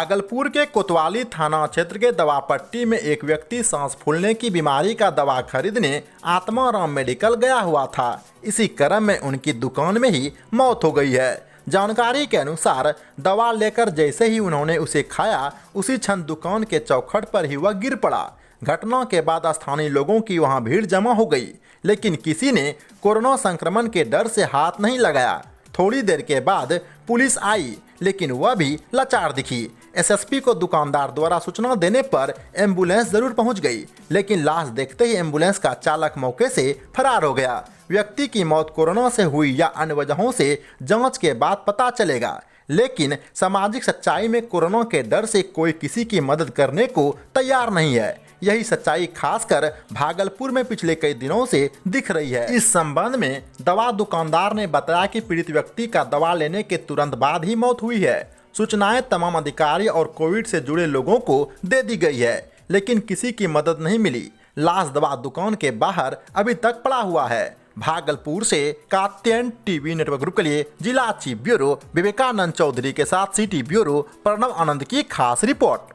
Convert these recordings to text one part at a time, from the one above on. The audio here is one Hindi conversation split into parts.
भागलपुर के कोतवाली थाना क्षेत्र के दवापट्टी में एक व्यक्ति सांस फूलने की बीमारी का दवा खरीदने आत्माराम मेडिकल गया हुआ था। इसी क्रम में उनकी दुकान में ही मौत हो गई है। जानकारी के अनुसार दवा लेकर जैसे ही उन्होंने उसे खाया, उसी क्षण दुकान के चौखट पर ही वह गिर पड़ा। घटना के बाद स्थानीय लोगों की वहां भीड़ जमा हो गई, लेकिन किसी ने कोरोना संक्रमण के डर से हाथ नहीं लगाया। थोड़ी देर के बाद पुलिस आई, लेकिन वह भी लाचार दिखी। एसएसपी को दुकानदार द्वारा सूचना देने पर एम्बुलेंस जरूर पहुंच गई, लेकिन लाश देखते ही एम्बुलेंस का चालक मौके से फरार हो गया। व्यक्ति की मौत कोरोना से हुई या अन्य वजहों से जांच के बाद पता चलेगा, लेकिन सामाजिक सच्चाई में कोरोना के डर से कोई किसी की मदद करने को तैयार नहीं है। यही सच्चाई खासकर भागलपुर में पिछले कई दिनों से दिख रही है। इस संबंध में दवा दुकानदार ने बताया कि पीड़ित व्यक्ति का दवा लेने के तुरंत बाद ही मौत हुई है। सूचनाएं तमाम अधिकारी और कोविड से जुड़े लोगों को दे दी गई है, लेकिन किसी की मदद नहीं मिली। लाश दवा दुकान के बाहर अभी तक पड़ा हुआ है। भागलपुर से कात्यायन टीवी नेटवर्क ग्रुप के लिए जिला चीफ ब्यूरो विवेकानंद चौधरी के साथ सिटी ब्यूरो प्रणव आनंद की खास रिपोर्ट।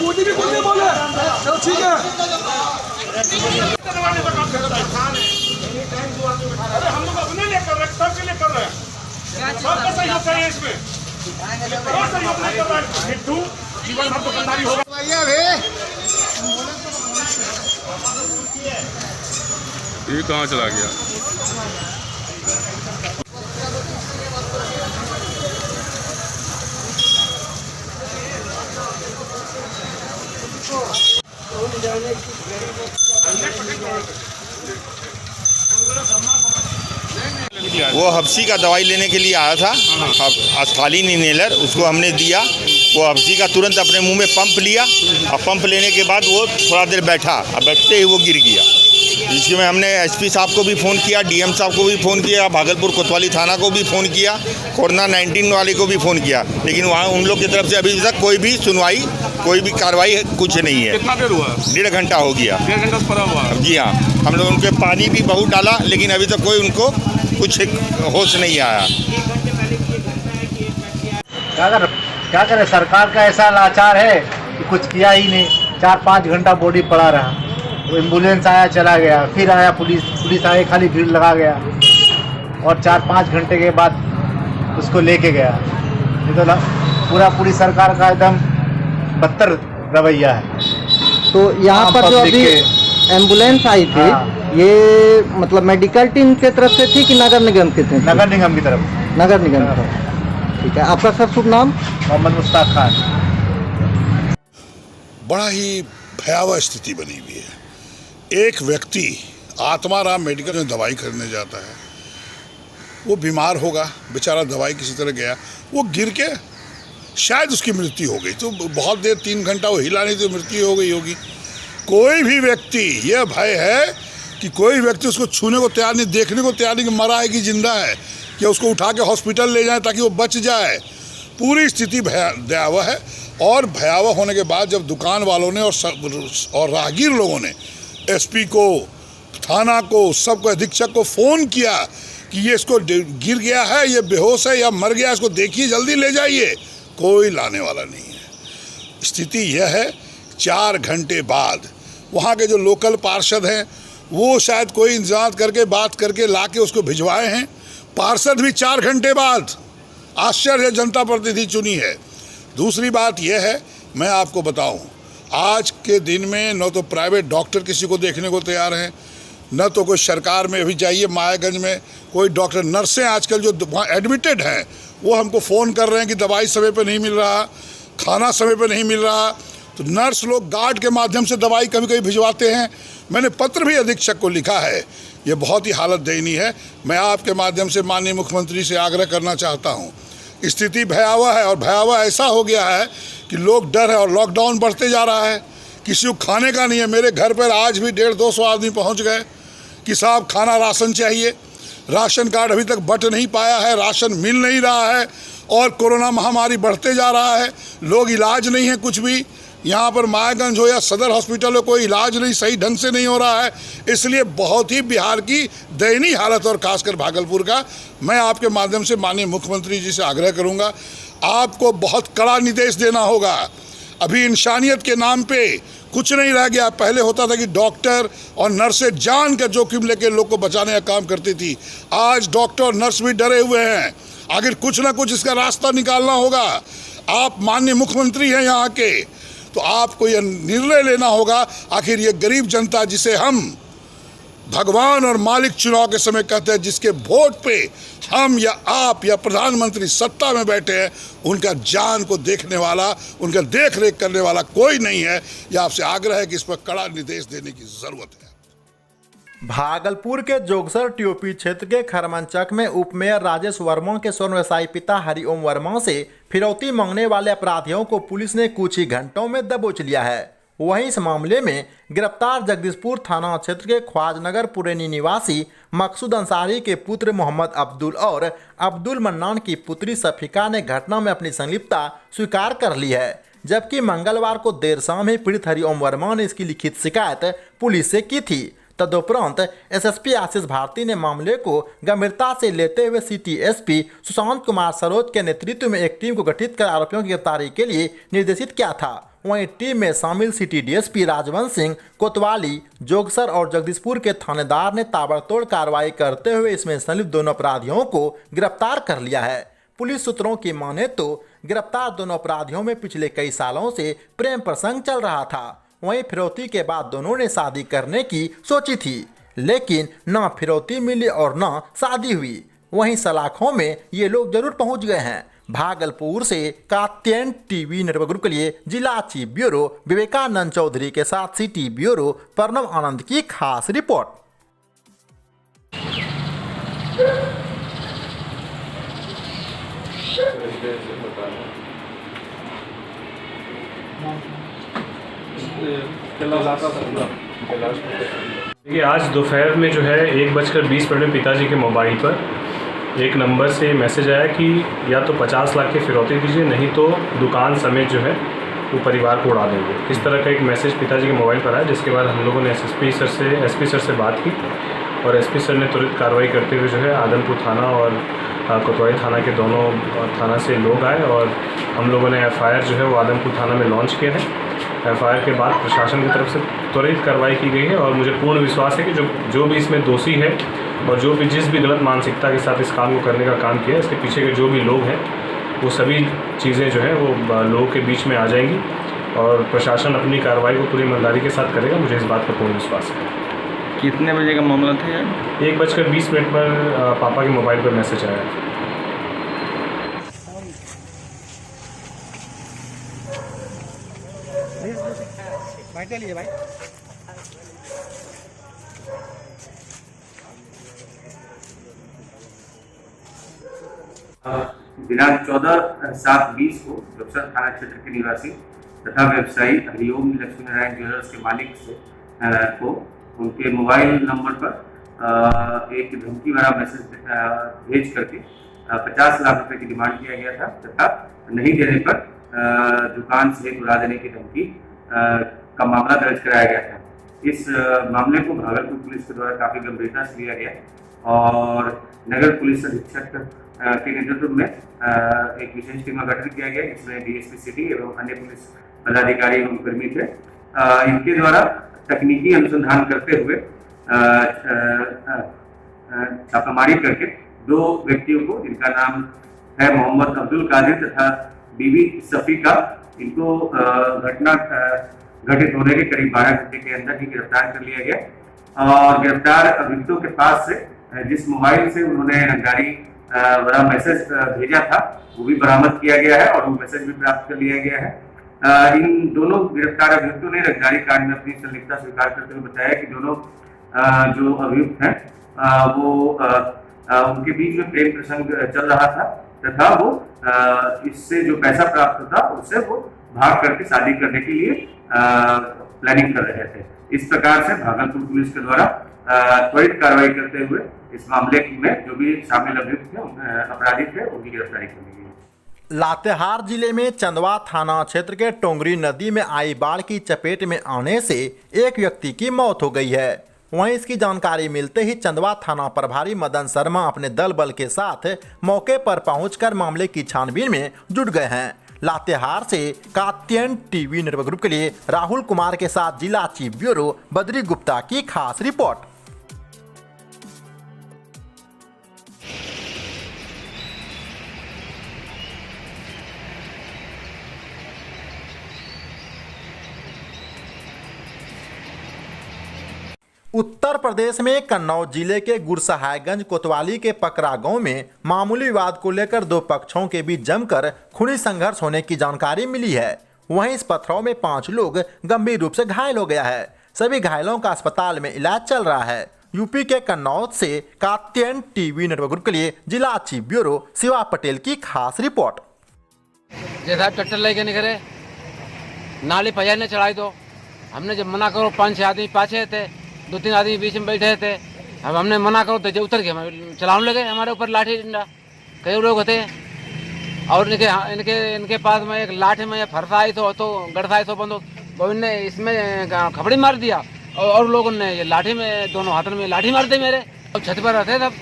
मोदी भी कुछ नहीं बोले, चलो ठीक है। अरे हम लोग अपने लिए कर रहे हैं, सबके लिए कर रहे हैं। सबका सहयोग चाहिए इसमें, सहयोग नहीं कर रहा है। हिट्टू जीवन भर दुकानदारी होगा। ये कहाँ चला गया? वो हफ्सी का दवाई लेने के लिए आया था, अस्थालीन इनहेलर, उसको हमने दिया। वो हफ्सी का तुरंत अपने मुंह में पंप लिया और पंप लेने के बाद वो थोड़ा देर बैठा और बैठते ही वो गिर गया। इसमें हमने एसपी साहब को भी फ़ोन किया, डीएम साहब को भी फ़ोन किया, भागलपुर कोतवाली थाना को भी फ़ोन किया, कोरोना 19 वाले को भी फ़ोन किया, लेकिन वहाँ उन लोग की तरफ से अभी तक कोई भी सुनवाई, कोई भी कार्रवाई कुछ नहीं है। कितना देर हुआ? 1.5 घंटा हो गया। 1.5 घंटा से पड़ा हुआ? जी हाँ, हम लोग उनके पानी भी बहुत डाला, लेकिन अभी तक कोई उनको कुछ होश नहीं आया। क्या करें, सरकार का ऐसा लाचार है कि कुछ किया ही नहीं। 4-5 घंटा बॉडी पड़ा रहा, एम्बुलेंस आया चला गया, फिर आया पुलिस आए, खाली भीड़ लगा गया और 4-5 घंटे के बाद उसको लेके गया। ये तो पूरी सरकार का एकदम बदतर रवैया है। तो यहाँ पर जो अभी एम्बुलेंस आई थी, ये मतलब मेडिकल टीम के तरफ से थी कि नगर निगम की थी? नगर निगम की तरफ। नगर निगम की तरफ। ठीक है, आपका सर शुभ नाम? मोहम्मद मुश्ताक खान। बड़ा ही भयावह स्थिति बनी हुई है। एक व्यक्ति आत्माराम मेडिकल में दवाई खरीदने जाता है, वो बीमार होगा, बेचारा दवाई किसी तरह गया, वो गिर के शायद उसकी मृत्यु हो गई। तो बहुत देर 3 घंटा वो हिला नहीं तो मृत्यु हो गई होगी। कोई भी व्यक्ति, यह भय है कि कोई व्यक्ति उसको छूने को तैयार नहीं, देखने को तैयार नहीं कि मरा है कि जिंदा है, कि उसको उठा के हॉस्पिटल ले जाए ताकि वो बच जाए। पूरी स्थिति भयावह है। और भयावह होने के बाद जब दुकान वालों ने और राहगीर लोगों ने एसपी को, थाना को, सबको, अधीक्षक को फ़ोन किया कि ये इसको गिर गया है, ये बेहोश है या मर गया, इसको देखिए, जल्दी ले जाइए, कोई लाने वाला नहीं है। स्थिति यह है, 4 घंटे बाद वहाँ के जो लोकल पार्षद हैं वो शायद कोई इंतजाम करके, बात करके ला के उसको भिजवाए हैं। पार्षद भी 4 घंटे बाद, आश्चर्य, जनता प्रतिनिधि चुनी है। दूसरी बात यह है, मैं आपको बताऊं, आज के दिन में न तो प्राइवेट डॉक्टर किसी को देखने को तैयार हैं, न तो कोई सरकार में अभी जाइए मायागंज में कोई डॉक्टर, नर्सें आजकल जो वहाँ एडमिटेड हैं वो हमको फ़ोन कर रहे हैं कि दवाई समय पे नहीं मिल रहा, खाना समय पे नहीं मिल रहा। तो नर्स लोग गार्ड के माध्यम से दवाई कभी कभी भिजवाते हैं। मैंने पत्र भी अधीक्षक को लिखा है। ये बहुत ही हालत दयनीय है। मैं आपके माध्यम से माननीय मुख्यमंत्री से आग्रह करना चाहता हूँ, स्थिति भयावह है और भयावह ऐसा हो गया है कि लोग डर है और लॉकडाउन बढ़ते जा रहा है। किसी को खाने का नहीं है। मेरे घर पर आज भी 150-200 आदमी पहुंच गए कि साहब खाना राशन चाहिए। राशन कार्ड अभी तक बट नहीं पाया है, राशन मिल नहीं रहा है और कोरोना महामारी बढ़ते जा रहा है, लोग इलाज नहीं है कुछ भी, यहाँ पर मायागंज हो या सदर हॉस्पिटल हो कोई इलाज नहीं सही ढंग से नहीं हो रहा है। इसलिए बहुत ही बिहार की दयनीय हालत और खासकर भागलपुर का मैं आपके माध्यम से माननीय मुख्यमंत्री जी से आग्रह करूँगा, आपको बहुत कड़ा निर्देश देना होगा। अभी इंसानियत के नाम पे कुछ नहीं रह गया। पहले होता था कि डॉक्टर और नर्सें जान का जोखिम लेकर लोग को बचाने का काम करती थी, आज डॉक्टर और नर्स भी डरे हुए हैं। आखिर कुछ ना कुछ इसका रास्ता निकालना होगा। आप माननीय मुख्यमंत्री हैं यहाँ के, तो आपको यह निर्णय लेना होगा। आखिर ये गरीब जनता जिसे हम भगवान और मालिक चुनाव के समय कहते हैं, जिसके वोट पे हम या आप या प्रधानमंत्री सत्ता में बैठे हैं, उनका जान को देखने वाला, उनका देख रेख करने वाला कोई नहीं है। यह आपसे आग्रह है कि इस पर कड़ा निर्देश देने की जरूरत है। भागलपुर के जोगसर टीओपी क्षेत्र के खरमनचक में उप मेयर राजेश वर्मा के स्वर्ण व्यवसायी पिता हरिओम वर्मा से फिरौती मांगने वाले अपराधियों को पुलिस ने कुछ ही घंटों में दबोच लिया है। वहीं इस मामले में गिरफ्तार जगदीशपुर थाना क्षेत्र के ख्वाजनगर पुरैनी निवासी मकसूद अंसारी के पुत्र मोहम्मद अब्दुल और अब्दुल मन्नान की पुत्री सफिका ने घटना में अपनी संलिप्तता स्वीकार कर ली है, जबकि मंगलवार को देर शाम ही पीड़ित हरिओम वर्मा ने इसकी लिखित शिकायत पुलिस से की थी। तदुपरांत एसएसपी आशीष भारती ने मामले को गंभीरता से लेते हुए सिटी एसपी सुशांत कुमार सरोज के नेतृत्व में एक टीम को गठित कर आरोपियों की गिरफ्तारी के लिए निर्देशित किया था। वहीं टीम में शामिल सिटी डीएसपी राजवंश सिंह कोतवाली, जोगसर और जगदीशपुर के थानेदार ने ताबड़तोड़ कार्रवाई करते हुए इसमें संलिप्त दोनों अपराधियों को गिरफ्तार कर लिया है। पुलिस सूत्रों की माने तो गिरफ्तार दोनों अपराधियों में पिछले कई सालों से प्रेम प्रसंग चल रहा था। वहीं फिरौती के बाद दोनों ने शादी करने की सोची थी, लेकिन ना फिरौती मिली और ना शादी हुई। वहीं सलाखों में ये लोग जरूर पहुंच गए हैं। भागलपुर से कात्यायन टीवी नेटवर्क ग्रुप के लिए जिला चीफ ब्यूरो विवेकानंद चौधरी के साथ सिटी ब्यूरो प्रणव आनंद की खास रिपोर्ट। देखिए, आज दोपहर में जो है 1:20 में पिताजी के मोबाइल पर एक नंबर से मैसेज आया कि या तो 50 लाख की फिरौती दीजिए, नहीं तो दुकान समेत जो है वो परिवार को उड़ा देंगे। इस तरह का एक मैसेज पिताजी के मोबाइल पर आया, जिसके बाद हम लोगों ने एसपी सर से बात की और एसपी सर ने तुरंत कार्रवाई करते हुए जो है आदमपुर थाना और कोतवाली थाना के दोनों थाना से लोग आए और हम लोगों ने एफआईआर जो है वो आदमपुर थाना में लॉन्च किया है। एफआईआर के बाद प्रशासन की तरफ से त्वरित कार्रवाई की गई है और मुझे पूर्ण विश्वास है कि जो भी इसमें दोषी है और जो भी जिस भी गलत मानसिकता के साथ इस काम को करने का काम किया, इसके पीछे के जो भी लोग हैं वो सभी चीज़ें जो है वो लोगों के बीच में आ जाएंगी और प्रशासन अपनी कार्रवाई को पूरी ईमानदारी के साथ करेगा। मुझे इस बात का पूर्ण विश्वास है। कितने बजे का मामला था यार? 1:20 पर पापा के मोबाइल पर मैसेज आया। दिनांक 14/7/20 को जोगसर थाना क्षेत्र के निवासी तथा व्यवसायी हरिओम लक्ष्मी नारायण ज्वेलर्स के मालिक को उनके मोबाइल नंबर पर एक धमकी भरा मैसेज भेज करके 50 लाख रुपए की डिमांड किया गया था तथा नहीं देने पर दुकान से उड़ा देने की धमकी का मामला दर्ज कराया गया था। इस मामले को भागलपुर पुलिस के द्वारा काफी गंभीरता से लिया गया और नगर पुलिस अधीक्षक के नेतृत्व में एक विशेष टीम का गठन किया गया, जिसमें डीएसपी सिटी एवं अन्य पुलिस पदाधिकारी एवं कर्मी थे। इनके द्वारा तकनीकी अनुसंधान करते हुए छापामारी करके 2 व्यक्तियों को, जिनका नाम है मोहम्मद अब्दुल कादिर तथा बीवी सफीका, इनको घटना घटित होने के करीब 12 घंटे के अंदर ही गिरफ्तार कर लिया गया और गिरफ्तार अभियुक्तों के पास से जिस मोबाइल से उन्होंने रंगदारी बड़ा मैसेज भेजा था वो भी बरामद किया गया है और वो मैसेज भी प्राप्त कर लिया गया है। इन दोनों गिरफ्तार अभियुक्तों ने रंगदारी कांड में अपनी संलिप्तता स्वीकार करते हुए बताया कि दोनों जो अभियुक्त हैं वो उनके बीच में प्रेम प्रसंग चल रहा था तथा वो इससे जो पैसा प्राप्त होता उससे वो भाग करके शादी करने के लिए प्लानिंग कर रहे थे। इस प्रकार से भागलपुर पुलिस के द्वारा त्वरित कार्रवाई करते हुए इस मामले में जो भी शामिल अभियुक्त थे अपराधी थे उनकी गिरफ्तारी कर ली गई। लातेहार जिले में चंदवा थाना क्षेत्र के टोंगरी नदी में आई बाढ़ की चपेट में आने से एक व्यक्ति की मौत हो गई है। वहीं इसकी जानकारी मिलते ही चंदवा थाना प्रभारी मदन शर्मा अपने दल बल के साथ मौके पर पहुंचकर मामले की छानबीन में जुट गए हैं। लातेहार से कात्यायन टीवी नेटवर्क ग्रुप के लिए राहुल कुमार के साथ जिला चीफ ब्यूरो बद्री गुप्ता की खास रिपोर्ट। उत्तर प्रदेश में कन्नौज जिले के गुरसहायगंज कोतवाली के पकरा गांव में मामूली विवाद को लेकर दो पक्षों के बीच जमकर खूनी संघर्ष होने की जानकारी मिली है। वहीं इस पथराव में 5 लोग गंभीर रूप से घायल हो गया है। सभी घायलों का अस्पताल में इलाज चल रहा है। यूपी के कन्नौज से कात्यायन टीवी नेटवर्क ग्रुप के लिए जिला चीफ ब्यूरो शिवा पटेल की खास रिपोर्ट। जैसा ट्रैक्टर लेके निकले नाली पजा ने चढ़ाई तो हमने जब मना करो 5-6 आदमी पाछे थे, 2-3 आदमी बीच में बैठे थे। अब हमने मना करो तो जो उतर के चलाने लगे हमारे ऊपर लाठी डंडा। कई लोग होते हैं और इनके पास में एक लाठी में फरसा आई तो गड़सा आई तो बंदूक तो इनने इसमें खपड़ी मार दिया और लोगों ने ये लाठी में दोनों हाथों में लाठी मार दी मेरे। अब छत पर रहते तब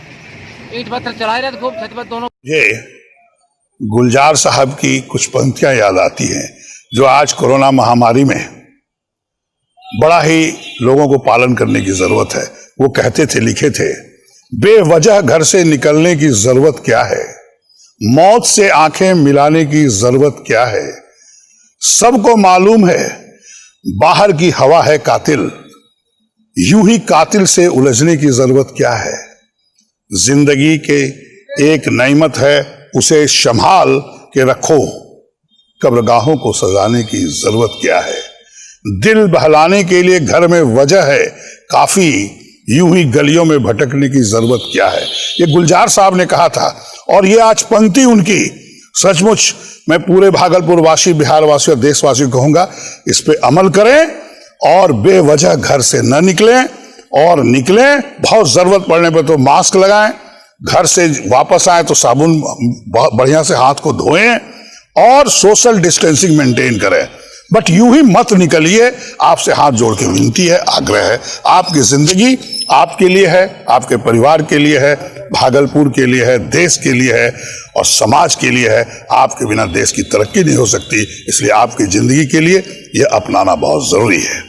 ईंट पत्थर चलाए रहे थे खूब छत पर दोनों। ये गुलजार साहब की कुछ पंक्तियां याद आती हैं जो आज कोरोना महामारी में बड़ा ही लोगों को पालन करने की जरूरत है। वो कहते थे, लिखे थे, बेवजह घर से निकलने की जरूरत क्या है, मौत से आंखें मिलाने की जरूरत क्या है, सबको मालूम है बाहर की हवा है कातिल, यूं ही कातिल से उलझने की जरूरत क्या है, जिंदगी के एक नेमत है उसे संभाल के रखो, कब्रगाहों को सजाने की जरूरत क्या है, दिल बहलाने के लिए घर में वजह है काफी, यूं ही गलियों में भटकने की जरूरत क्या है। ये गुलजार साहब ने कहा था और ये आज पंक्ति उनकी सचमुच मैं पूरे भागलपुर वासी, बिहार वासी और देशवासी को कहूंगा, इस पे अमल करें और बेवजह घर से न निकलें और निकलें बहुत जरूरत पड़ने पर तो मास्क लगाएं, घर से वापस आए तो साबुन बढ़िया से हाथ को धोएं और सोशल डिस्टेंसिंग मेंटेन करें। बट यूं ही मत निकलिए, आपसे हाथ जोड़ के विनती है, आग्रह है। आपकी जिंदगी आपके लिए है, आपके परिवार के लिए है, भागलपुर के लिए है, देश के लिए है और समाज के लिए है। आपके बिना देश की तरक्की नहीं हो सकती, इसलिए आपकी जिंदगी के लिए यह अपनाना बहुत जरूरी है।